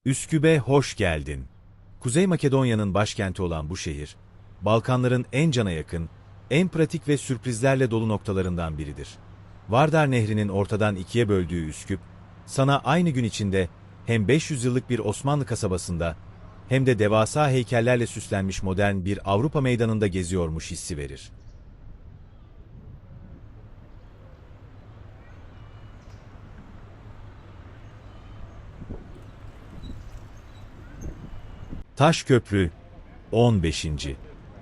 Üsküp'e hoş geldin. Kuzey Makedonya'nın başkenti olan bu şehir, Balkanların en cana yakın, en pratik ve sürprizlerle dolu noktalarından biridir. Vardar Nehri'nin ortadan ikiye böldüğü Üsküp, sana aynı gün içinde hem 500 yıllık bir Osmanlı kasabasında hem de devasa heykellerle süslenmiş modern bir Avrupa meydanında geziyormuş hissi verir. Taş Köprü, 15.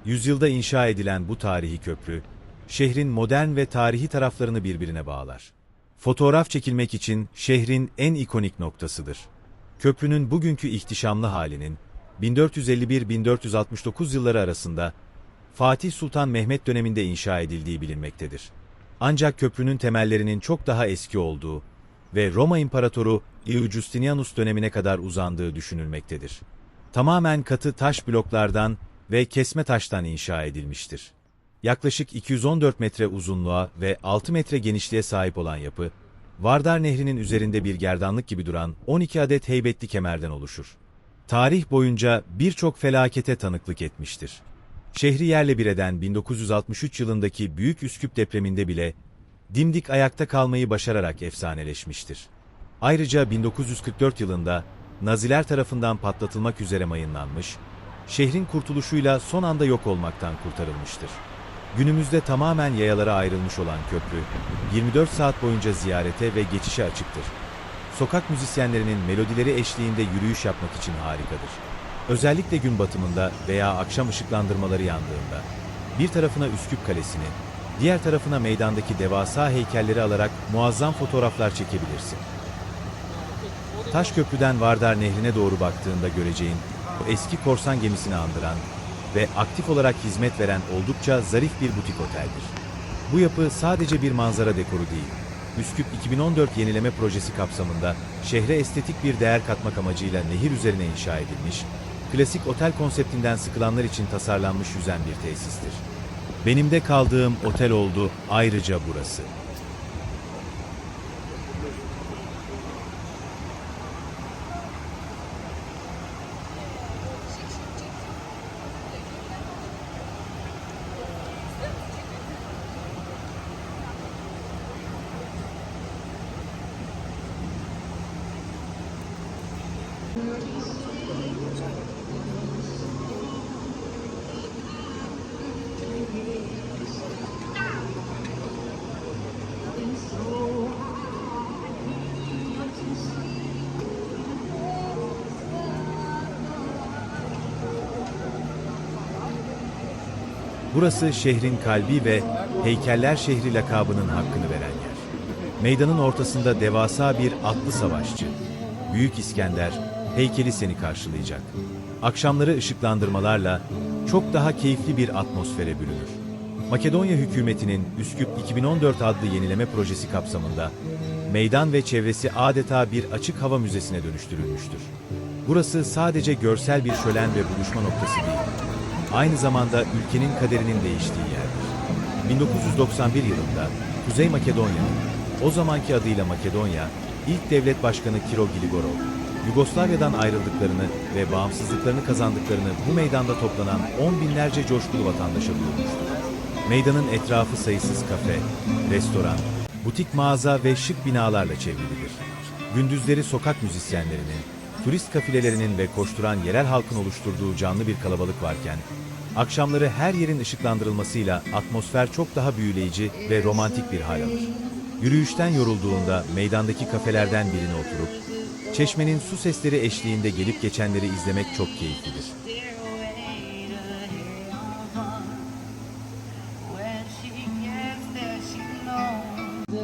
yüzyılda inşa edilen bu tarihi köprü, şehrin modern ve tarihi taraflarını birbirine bağlar. Fotoğraf çekilmek için şehrin en ikonik noktasıdır. Köprünün bugünkü ihtişamlı halinin, 1451-1469 yılları arasında Fatih Sultan Mehmet döneminde inşa edildiği bilinmektedir. Ancak köprünün temellerinin çok daha eski olduğu ve Roma İmparatoru Justinianus dönemine kadar uzandığı düşünülmektedir. Tamamen katı taş bloklardan ve kesme taştan inşa edilmiştir. Yaklaşık 214 metre uzunluğa ve 6 metre genişliğe sahip olan yapı, Vardar Nehri'nin üzerinde bir gerdanlık gibi duran 12 adet heybetli kemerden oluşur. Tarih boyunca birçok felakete tanıklık etmiştir. Şehri yerle bir eden 1963 yılındaki Büyük Üsküp depreminde bile dimdik ayakta kalmayı başararak efsaneleşmiştir. Ayrıca 1944 yılında Naziler tarafından patlatılmak üzere mayınlanmış, şehrin kurtuluşuyla son anda yok olmaktan kurtarılmıştır. Günümüzde tamamen yayalara ayrılmış olan köprü, 24 saat boyunca ziyarete ve geçişe açıktır. Sokak müzisyenlerinin melodileri eşliğinde yürüyüş yapmak için harikadır. Özellikle gün batımında veya akşam ışıklandırmaları yandığında, bir tarafına Üsküp Kalesi'ni, diğer tarafına meydandaki devasa heykelleri alarak muazzam fotoğraflar çekebilirsin. Taş Köprü'den Vardar Nehri'ne doğru baktığında göreceğin, o eski korsan gemisini andıran ve aktif olarak hizmet veren oldukça zarif bir butik oteldir. Bu yapı sadece bir manzara dekoru değil, Üsküp 2014 yenileme projesi kapsamında şehre estetik bir değer katmak amacıyla nehir üzerine inşa edilmiş, klasik otel konseptinden sıkılanlar için tasarlanmış yüzen bir tesistir. Benim de kaldığım otel oldu ayrıca burası. Burası şehrin kalbi ve heykeller şehri lakabının hakkını veren yer. Meydanın ortasında devasa bir atlı savaşçı, Büyük İskender, heykeli seni karşılayacak. Akşamları ışıklandırmalarla çok daha keyifli bir atmosfere bürünür. Makedonya hükümetinin Üsküp 2014 adlı yenileme projesi kapsamında meydan ve çevresi adeta bir açık hava müzesine dönüştürülmüştür. Burası sadece görsel bir şölen ve buluşma noktası değil, aynı zamanda ülkenin kaderinin değiştiği yerdir. 1991 yılında Kuzey Makedonya'nın, o zamanki adıyla Makedonya, ilk devlet başkanı Kiro Gligorov, Yugoslavya'dan ayrıldıklarını ve bağımsızlıklarını kazandıklarını bu meydanda toplanan on binlerce coşkulu vatandaşa duyurmuştur. Meydanın etrafı sayısız kafe, restoran, butik mağaza ve şık binalarla çevrilidir. Gündüzleri sokak müzisyenlerinin, turist kafilelerinin ve koşturan yerel halkın oluşturduğu canlı bir kalabalık varken, akşamları her yerin ışıklandırılmasıyla atmosfer çok daha büyüleyici ve romantik bir hal alır. Yürüyüşten yorulduğunda meydandaki kafelerden birine oturup, çeşmenin su sesleri eşliğinde gelip geçenleri izlemek çok keyiflidir.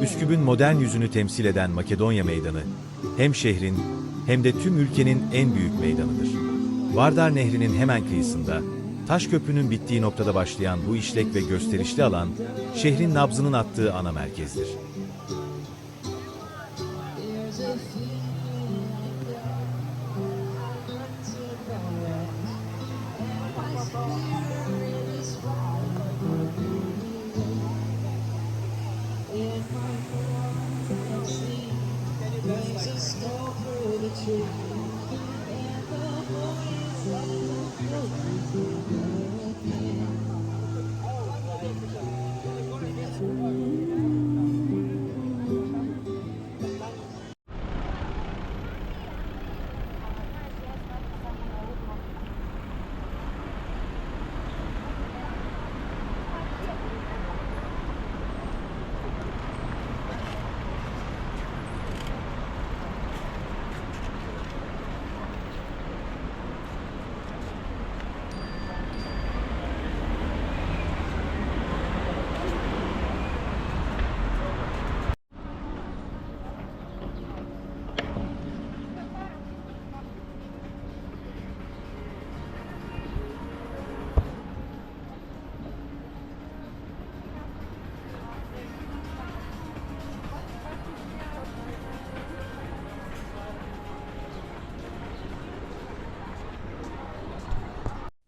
Üsküp'ün modern yüzünü temsil eden Makedonya Meydanı, hem şehrin hem de tüm ülkenin en büyük meydanıdır. Vardar Nehri'nin hemen kıyısında, Taş Köprü'nün bittiği noktada başlayan bu işlek ve gösterişli alan, şehrin nabzının attığı ana merkezdir.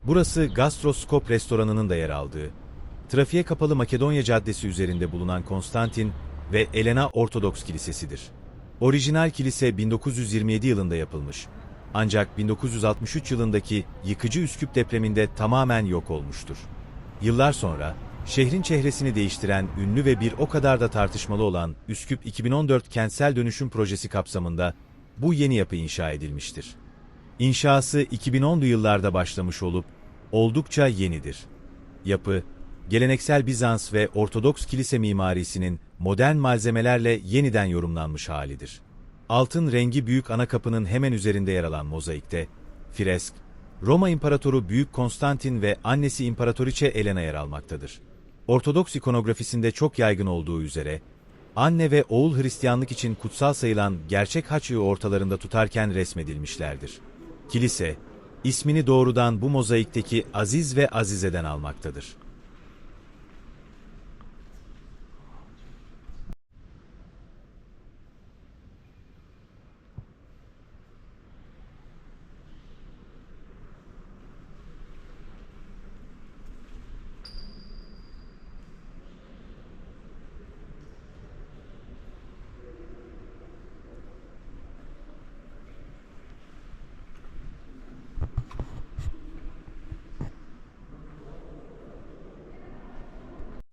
Burası Gastroskop restoranının da yer aldığı, trafiğe kapalı Makedonya Caddesi üzerinde bulunan Konstantin ve Elena Ortodoks Kilisesi'dir. Orijinal kilise 1927 yılında yapılmış. Ancak 1963 yılındaki yıkıcı Üsküp depreminde tamamen yok olmuştur. Yıllar sonra, şehrin çehresini değiştiren ünlü ve bir o kadar da tartışmalı olan Üsküp 2014 Kentsel Dönüşüm Projesi kapsamında bu yeni yapı inşa edilmiştir. İnşası 2010'lu yıllarda başlamış olup oldukça yenidir. Yapı, geleneksel Bizans ve Ortodoks kilise mimarisinin modern malzemelerle yeniden yorumlanmış halidir. Altın rengi büyük ana kapının hemen üzerinde yer alan mozaikte, fresk, Roma İmparatoru Büyük Konstantin ve annesi İmparatoriçe Elena yer almaktadır. Ortodoks ikonografisinde çok yaygın olduğu üzere, anne ve oğul Hristiyanlık için kutsal sayılan gerçek haçı ortalarında tutarken resmedilmişlerdir. Kilise, ismini doğrudan bu mozaikteki Aziz ve Azize'den almaktadır.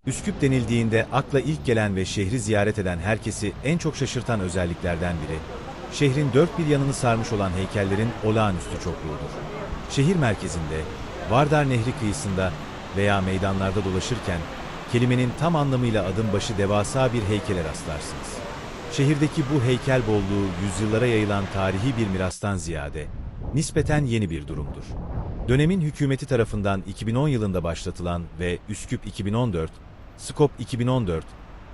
Üsküp denildiğinde akla ilk gelen ve şehri ziyaret eden herkesi en çok şaşırtan özelliklerden biri, şehrin dört bir yanını sarmış olan heykellerin olağanüstü çokluğudur. Şehir merkezinde, Vardar Nehri kıyısında veya meydanlarda dolaşırken, kelimenin tam anlamıyla adım başı devasa bir heykele rastlarsınız. Şehirdeki bu heykel bolluğu yüzyıllara yayılan tarihi bir mirastan ziyade, nispeten yeni bir durumdur. Dönemin hükümeti tarafından 2010 yılında başlatılan ve Üsküp 2014, Skop 2014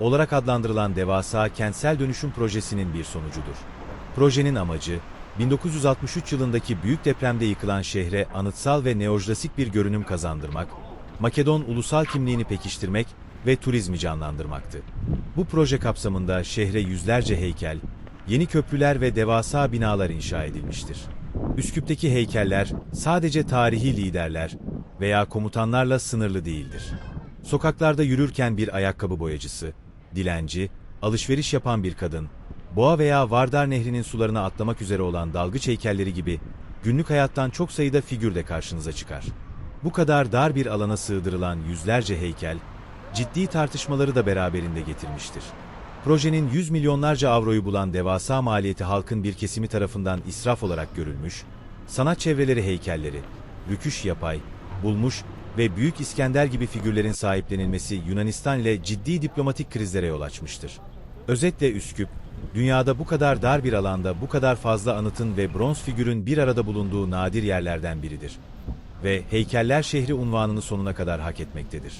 olarak adlandırılan devasa kentsel dönüşüm projesinin bir sonucudur. Projenin amacı, 1963 yılındaki büyük depremde yıkılan şehre anıtsal ve neoklasik bir görünüm kazandırmak, Makedon ulusal kimliğini pekiştirmek ve turizmi canlandırmaktı. Bu proje kapsamında şehre yüzlerce heykel, yeni köprüler ve devasa binalar inşa edilmiştir. Üsküp'teki heykeller sadece tarihi liderler veya komutanlarla sınırlı değildir. Sokaklarda yürürken bir ayakkabı boyacısı, dilenci, alışveriş yapan bir kadın, Boğa veya Vardar Nehri'nin sularına atlamak üzere olan dalgıç heykelleri gibi günlük hayattan çok sayıda figür de karşınıza çıkar. Bu kadar dar bir alana sığdırılan yüzlerce heykel, ciddi tartışmaları da beraberinde getirmiştir. Projenin 100 milyonlarca avroyu bulan devasa maliyeti halkın bir kesimi tarafından israf olarak görülmüş, sanat çevreleri heykelleri, rüküş yapay, bulmuş ve Büyük İskender gibi figürlerin sahiplenilmesi Yunanistan ile ciddi diplomatik krizlere yol açmıştır. Özetle Üsküp, dünyada bu kadar dar bir alanda bu kadar fazla anıtın ve bronz figürün bir arada bulunduğu nadir yerlerden biridir. Ve heykeller şehri unvanını sonuna kadar hak etmektedir.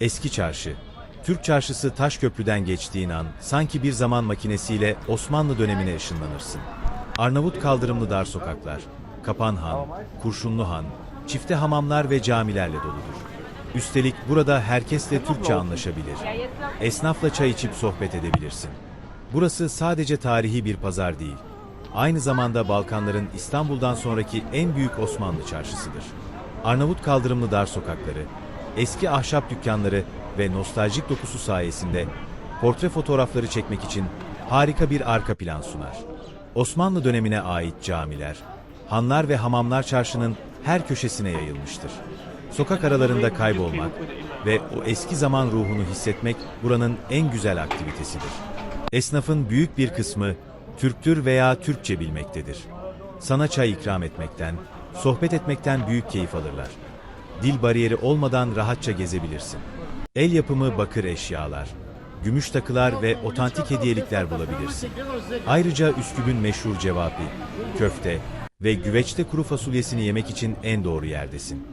Eski Çarşı, Türk Çarşısı Taşköprü'den geçtiğin an sanki bir zaman makinesiyle Osmanlı dönemine ışınlanırsın. Arnavut kaldırımlı dar sokaklar, Kapan Han, Kurşunlu Han, çifte hamamlar ve camilerle doludur. Üstelik burada herkesle Türkçe anlaşabilir. Esnafla çay içip sohbet edebilirsin. Burası sadece tarihi bir pazar değil, aynı zamanda Balkanların İstanbul'dan sonraki en büyük Osmanlı çarşısıdır. Arnavut kaldırımlı dar sokakları, eski ahşap dükkanları ve nostaljik dokusu sayesinde portre fotoğrafları çekmek için harika bir arka plan sunar. Osmanlı dönemine ait camiler, hanlar ve hamamlar çarşının her köşesine yayılmıştır. Sokak aralarında kaybolmak ve o eski zaman ruhunu hissetmek buranın en güzel aktivitesidir. Esnafın büyük bir kısmı Türktür veya Türkçe bilmektedir. Sana çay ikram etmekten, sohbet etmekten büyük keyif alırlar. Dil bariyeri olmadan rahatça gezebilirsin. El yapımı bakır eşyalar, gümüş takılar ve otantik hediyelikler bulabilirsin. Ayrıca Üsküp'ün meşhur cevapi, köfte ve güveçte kuru fasulyesini yemek için en doğru yerdesin.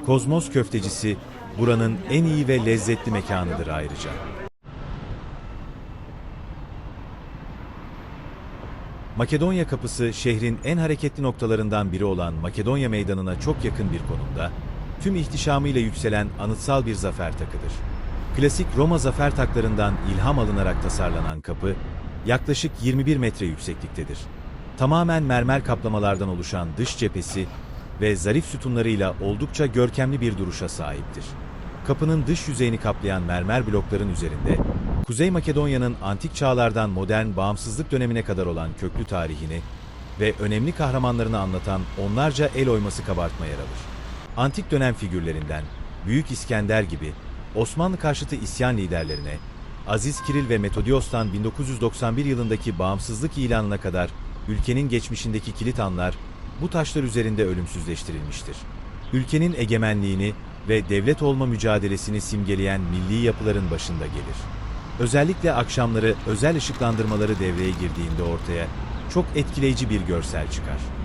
Kozmos köftecisi, buranın en iyi ve lezzetli mekanıdır ayrıca. Makedonya Kapısı, şehrin en hareketli noktalarından biri olan Makedonya Meydanı'na çok yakın bir konumda, tüm ihtişamıyla yükselen anıtsal bir zafer takıdır. Klasik Roma zafer taklarından ilham alınarak tasarlanan kapı, yaklaşık 21 metre yüksekliktedir. Tamamen mermer kaplamalardan oluşan dış cephesi ve zarif sütunlarıyla oldukça görkemli bir duruşa sahiptir. Kapının dış yüzeyini kaplayan mermer blokların üzerinde, Kuzey Makedonya'nın antik çağlardan modern bağımsızlık dönemine kadar olan köklü tarihini ve önemli kahramanlarını anlatan onlarca el oyması kabartma yer alır. Antik dönem figürlerinden Büyük İskender gibi Osmanlı karşıtı isyan liderlerine, Aziz Kiril ve Metodios'tan 1991 yılındaki bağımsızlık ilanına kadar ülkenin geçmişindeki kilit anlar bu taşlar üzerinde ölümsüzleştirilmiştir. Ülkenin egemenliğini ve devlet olma mücadelesini simgeleyen milli yapıların başında gelir. Özellikle akşamları özel ışıklandırmaları devreye girdiğinde ortaya çok etkileyici bir görsel çıkar.